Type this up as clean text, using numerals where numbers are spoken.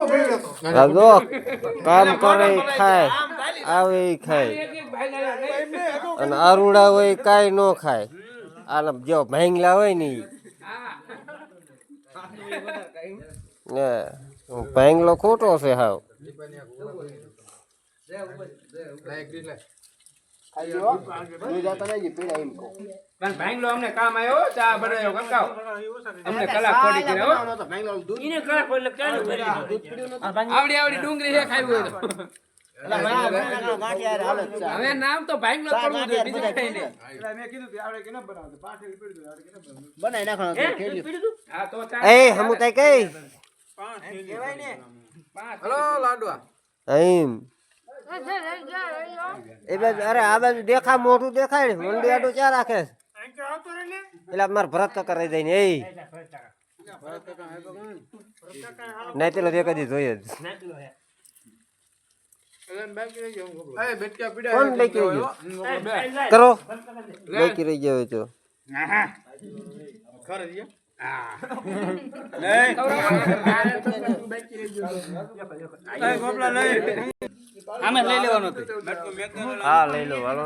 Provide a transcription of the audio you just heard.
જો કામ કરે ખાય આવે ખાય અને આરુડા હોય કાંઈ ન ખાય. આને જો ભાંગલા હોય ને ભાંગલો ખોટો છે હાવ. પણ ભાંગલો અમને કામ આવ્યો ચા બનાવ્યો કાકા અમને કલાક ખોટી કરે હો ઈને કલાક એટલે ચાલુ કરી આવડી આવડી ડુંગળી છે ખાવી હોય તો હવે નામ તો ભાંગલો પડવું જોઈએ બીજું કઈ નહીં. મેં કીધું કે આવડે કે ન બનાવતો પાછળ પડી દો આવડે કે ન બનાવી નાખવાનો હા તો એ હમુ તઈ કઈ કહેવાય ને હલો લાડવા એમ એ બાજુ અરે આ બાજુ દેખા મોઢું દેખાય ને મંડી આડું ક્યાં રાખે એટલે મારે ભરત કાકા રહી જાય ને એ નહીં પેલો એક જ જોઈએ જ કોણ બેકી રહી ગયો કરો બેકી રહી ગયો તો આમે લઈ લેવાનો હા લઈ લો હાલો.